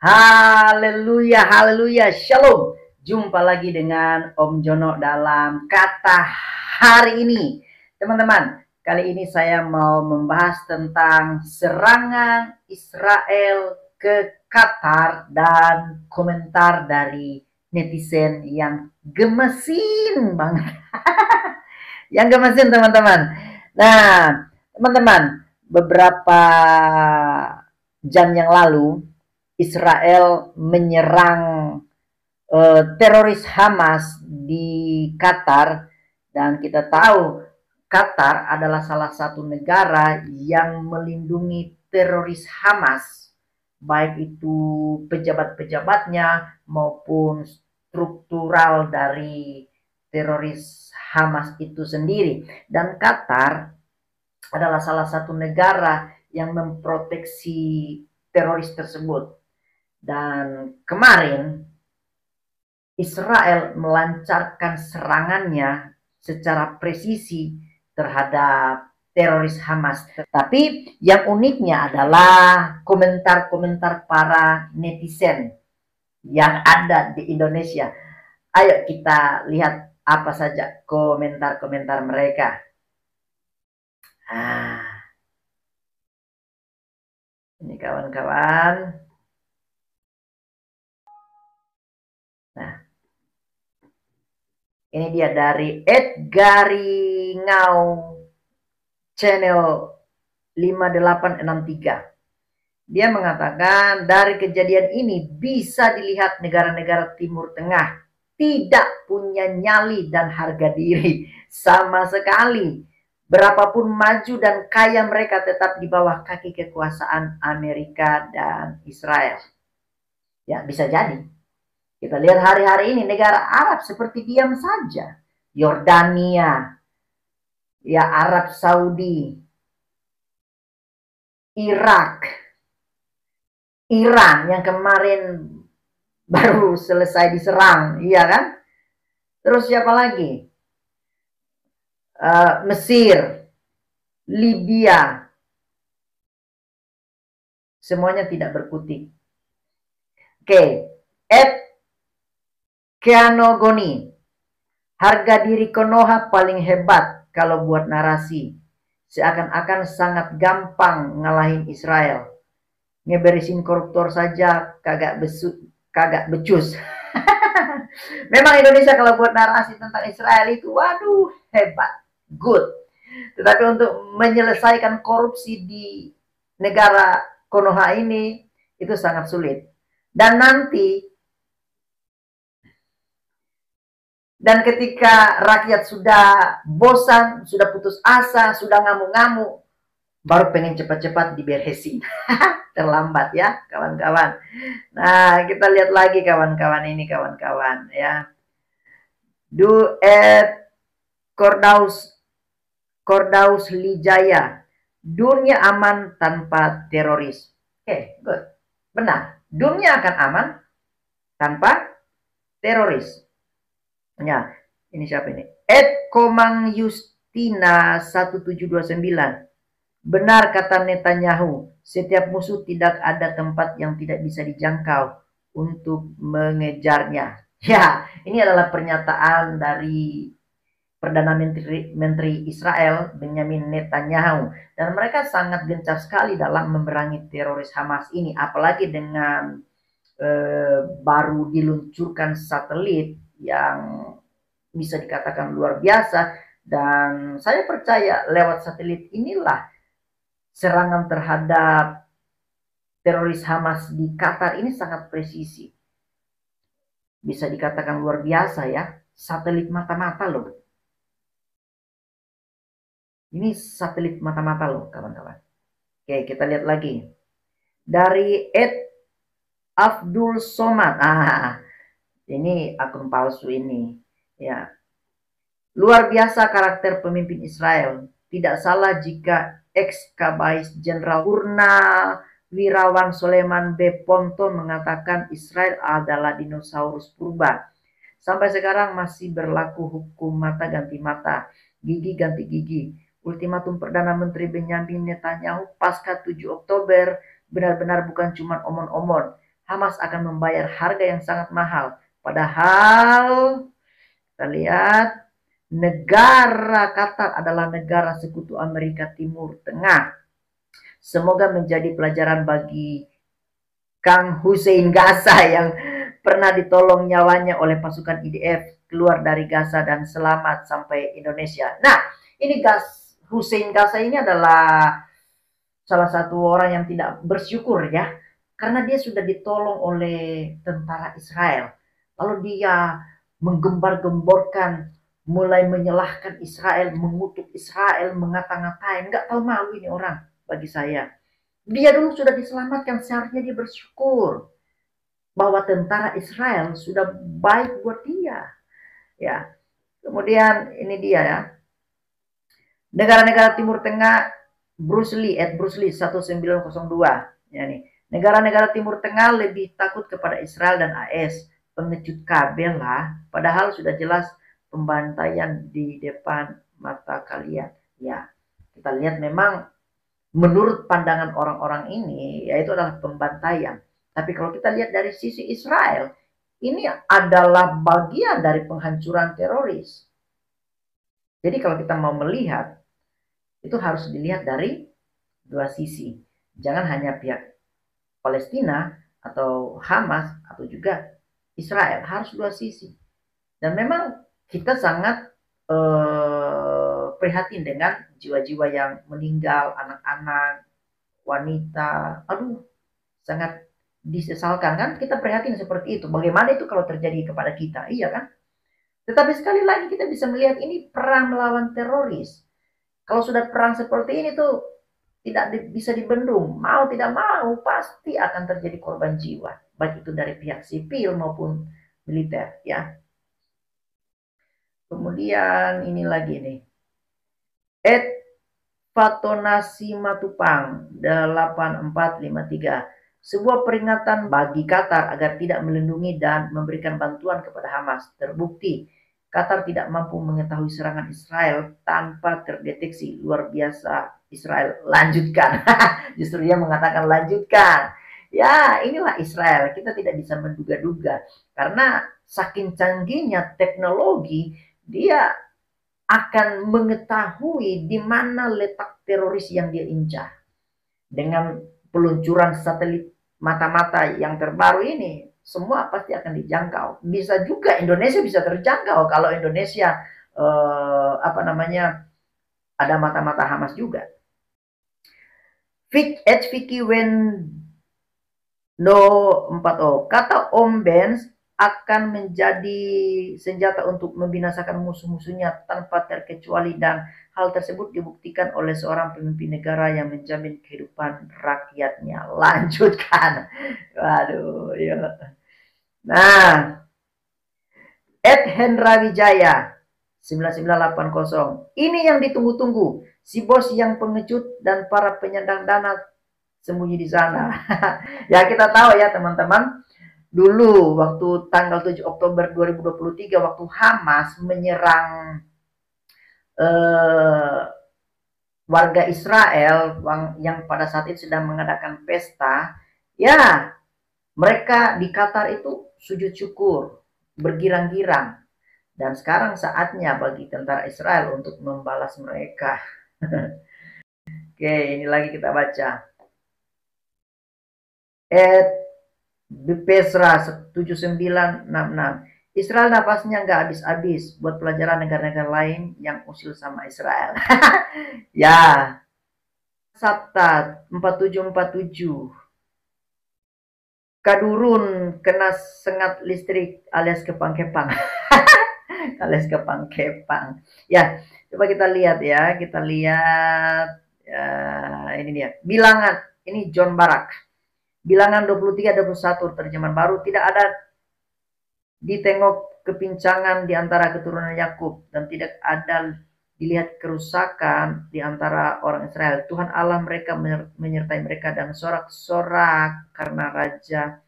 Haleluya, haleluya, shalom. Jumpa lagi dengan Om Jono dalam kata hari ini. Teman-teman, kali ini saya mau membahas tentang serangan Israel ke Qatar dan komentar dari netizen yang gemesin banget. Yang gemesin teman-teman. Nah, teman-teman, beberapa jam yang lalu Israel menyerang teroris Hamas di Qatar, dan kita tahu Qatar adalah salah satu negara yang melindungi teroris Hamas, baik itu pejabat-pejabatnya maupun struktural dari teroris Hamas itu sendiri. Dan Qatar adalah salah satu negara yang memproteksi teroris tersebut. Dan kemarin Israel melancarkan serangannya secara presisi terhadap teroris Hamas. Tapi yang uniknya adalah komentar-komentar para netizen yang ada di Indonesia. Ayo kita lihat apa saja komentar-komentar mereka. Ini kawan-kawan. Nah, ini dia dari Edgaringau channel 5863. Dia mengatakan dari kejadian ini bisa dilihat negara-negara Timur Tengah tidak punya nyali dan harga diri sama sekali. Berapapun maju dan kaya mereka tetap di bawah kaki kekuasaan Amerika dan Israel. Ya, bisa jadi. Kita lihat hari-hari ini negara Arab seperti diam saja. Yordania, ya Arab Saudi, Irak, Iran yang kemarin baru selesai diserang, iya kan? Terus siapa lagi? Mesir, Libya, semuanya tidak berkutik. Oke, Keanogoni, harga diri Konoha paling hebat kalau buat narasi. Seakan-akan sangat gampang ngalahin Israel. Ngeberesin koruptor saja kagak becus. Memang Indonesia kalau buat narasi tentang Israel itu, waduh, hebat, good. Tetapi untuk menyelesaikan korupsi di negara Konoha ini, itu sangat sulit. Dan ketika rakyat sudah bosan, sudah putus asa, sudah ngamuk-ngamuk, baru pengen cepat-cepat diberesin. Terlambat ya kawan-kawan. Nah, kita lihat lagi kawan-kawan ini kawan-kawan ya. Do at Kordaus Lijaya. Dunia aman tanpa teroris. Oke, good. Benar. Dunia akan aman tanpa teroris. Ya, ini siapa ini? Komang Yustina 1729. Benar kata Netanyahu, setiap musuh tidak ada tempat yang tidak bisa dijangkau untuk mengejarnya. Ya, ini adalah pernyataan dari Perdana Menteri Israel Benjamin Netanyahu, dan mereka sangat gencar sekali dalam memerangi teroris Hamas ini, apalagi dengan baru diluncurkan satelit yang bisa dikatakan luar biasa. Dan saya percaya lewat satelit inilah serangan terhadap teroris Hamas di Qatar ini sangat presisi. Bisa dikatakan luar biasa ya. Satelit mata-mata loh. Ini satelit mata-mata loh kawan-kawan. Oke, kita lihat lagi. Dari Abdul Somad. Ini akun palsu ini. Ya. Luar biasa karakter pemimpin Israel. Tidak salah jika ex-Kabais Jenderal Purnawirawan Soleman B. Ponton mengatakan Israel adalah dinosaurus purba. Sampai sekarang masih berlaku hukum mata ganti mata, gigi ganti gigi. Ultimatum Perdana Menteri Benjamin Netanyahu pasca 7 Oktober benar-benar bukan cuma omon-omon. Hamas akan membayar harga yang sangat mahal. Padahal kita lihat negara Qatar adalah negara sekutu Amerika Timur Tengah. Semoga menjadi pelajaran bagi Kang Hussein Gaza yang pernah ditolong nyawanya oleh pasukan IDF keluar dari Gaza dan selamat sampai Indonesia. Nah, ini Hussein Gaza ini adalah salah satu orang yang tidak bersyukur ya, karena dia sudah ditolong oleh tentara Israel. Lalu dia menggembar-gemborkan, mulai menyalahkan Israel, mengutuk Israel, mengata-ngatain. Nggak tahu malu ini orang bagi saya. Dia dulu sudah diselamatkan, seharusnya dia bersyukur bahwa tentara Israel sudah baik buat dia. Ya, kemudian ini dia ya. Negara-negara Timur Tengah, Bruce Lee 1902. Ya nih. Negara-negara Timur Tengah lebih takut kepada Israel dan AS. Pengecut kabel lah. Padahal sudah jelas pembantaian di depan mata kalian. Ya, kita lihat memang menurut pandangan orang-orang ini, yaitu adalah pembantaian. Tapi kalau kita lihat dari sisi Israel, ini adalah bagian dari penghancuran teroris. Jadi kalau kita mau melihat, itu harus dilihat dari dua sisi. Jangan hanya pihak Palestina atau Hamas atau juga Israel, harus dua sisi. Dan memang kita sangat prihatin dengan jiwa-jiwa yang meninggal, anak-anak, wanita. Aduh, sangat disesalkan kan? Kita prihatin seperti itu. Bagaimana itu kalau terjadi kepada kita? Iya kan? Tetapi sekali lagi kita bisa melihat ini perang melawan teroris. Kalau sudah perang seperti ini tuh tidak bisa dibendung. Mau tidak mau pasti akan terjadi korban jiwa. Baik itu dari pihak sipil maupun militer ya. Kemudian ini lagi nih. Fatonasi Matupang 8453. Sebuah peringatan bagi Qatar agar tidak melindungi dan memberikan bantuan kepada Hamas. Terbukti Qatar tidak mampu mengetahui serangan Israel tanpa terdeteksi. Luar biasa Israel. Lanjutkan. Justru dia mengatakan lanjutkan. Ya, inilah Israel. Kita tidak bisa menduga-duga. Karena saking canggihnya teknologi, dia akan mengetahui di mana letak teroris yang dia incar. Dengan peluncuran satelit mata-mata yang terbaru ini, semua pasti akan dijangkau. Bisa juga Indonesia bisa terjangkau kalau Indonesia ada mata-mata Hamas juga. Vicky No 40. Kata Om Benz akan menjadi senjata untuk membinasakan musuh-musuhnya tanpa terkecuali, dan hal tersebut dibuktikan oleh seorang pemimpin negara yang menjamin kehidupan rakyatnya. Lanjutkan. Waduh, ya. Nah, Ed Hendra Wijaya 9980. Ini yang ditunggu-tunggu. Si bos yang pengecut dan para penyandang dana sembunyi di sana. Ya, kita tahu ya teman-teman. Dulu waktu tanggal 7 Oktober 2023 waktu Hamas menyerang warga Israel yang pada saat itu sedang mengadakan pesta, ya mereka di Qatar itu sujud syukur, bergirang-girang. Dan sekarang saatnya bagi tentara Israel untuk membalas mereka. Oke, ini lagi kita baca. Pesra 7966. Israel napasnya nggak habis-habis buat pelajaran negara-negara lain yang usil sama Israel. Ya. Sabta 4747. Kadurun kena sengat listrik alias kepang-kepang. Alias kepang-kepang. Ya, coba kita lihat ya. Kita lihat ini dia. Bilangan. Ini John Barak. Bilangan 23-21 terjemahan baru. Tidak ada ditengok kepincangan di antara keturunan Yakub, dan tidak ada dilihat kerusakan di antara orang Israel. Tuhan Allah mereka menyertai mereka, dan sorak-sorak karena raja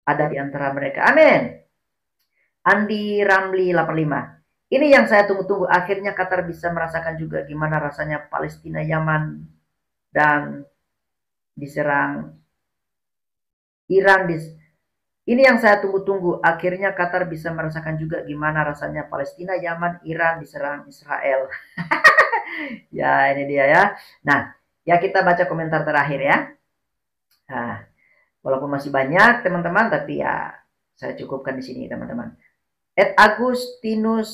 ada di antara mereka. Amin. Andi Ramli 85. Ini yang saya tunggu-tunggu. Akhirnya Qatar bisa merasakan juga gimana rasanya Palestina, Yaman, dan diserang Iran Ini yang saya tunggu-tunggu. Akhirnya Qatar bisa merasakan juga gimana rasanya Palestina, Yaman, Iran diserang Israel. Ya, ini dia ya. Nah, ya kita baca komentar terakhir ya. Nah, walaupun masih banyak teman-teman, tapi ya saya cukupkan di sini teman-teman. Ed Agustinus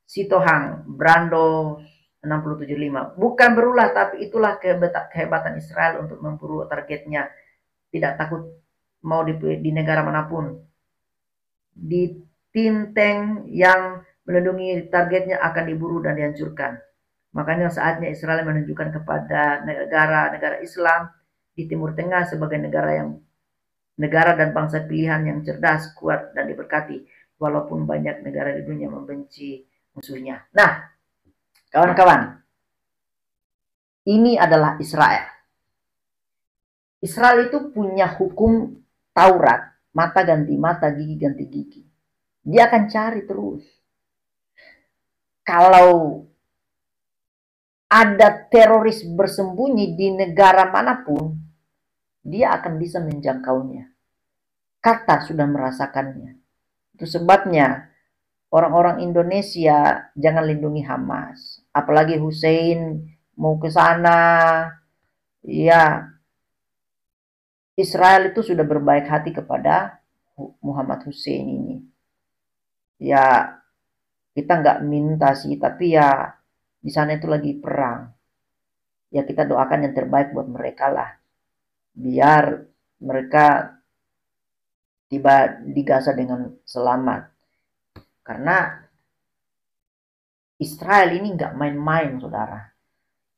Sitohang, Brando 675. Bukan berulah, tapi itulah kehebatan Israel untuk memburu targetnya. Tidak takut mau di negara manapun. Di Tinteng yang melindungi targetnya akan diburu dan dihancurkan. Makanya saatnya Israel menunjukkan kepada negara-negara Islam di Timur Tengah sebagai negara dan bangsa pilihan yang cerdas, kuat, dan diberkati. Walaupun banyak negara di dunia membenci musuhnya. Nah, kawan-kawan, ini adalah Israel. Israel itu punya hukum Taurat, mata ganti mata, gigi ganti gigi. Dia akan cari terus. Kalau ada teroris bersembunyi di negara manapun, dia akan bisa menjangkaunya. Qatar sudah merasakannya. Itu sebabnya orang-orang Indonesia jangan lindungi Hamas. Apalagi Hussein mau ke sana, ya Israel itu sudah berbaik hati kepada Muhammad Hussein ini. Ya kita nggak minta sih, tapi ya di sana itu lagi perang. Ya kita doakan yang terbaik buat mereka lah. Biar mereka tiba di Gaza dengan selamat. Karena Israel ini nggak main-main, saudara.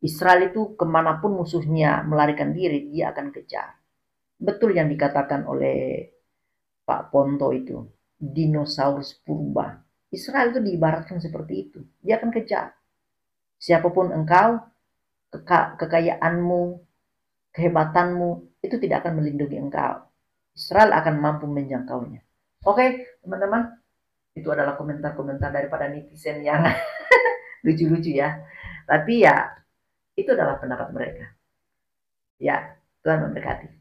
Israel itu kemanapun musuhnya melarikan diri, dia akan kejar. Betul yang dikatakan oleh Pak Ponto itu, dinosaurus purba. Israel itu diibaratkan seperti itu. Dia akan kejar. Siapapun engkau, kekayaanmu, kehebatanmu, itu tidak akan melindungi engkau. Israel akan mampu menjangkaunya. Oke, teman-teman. Itu adalah komentar-komentar daripada netizen yang lucu-lucu ya. Tapi ya, itu adalah pendapat mereka. Ya, Tuhan memberkati.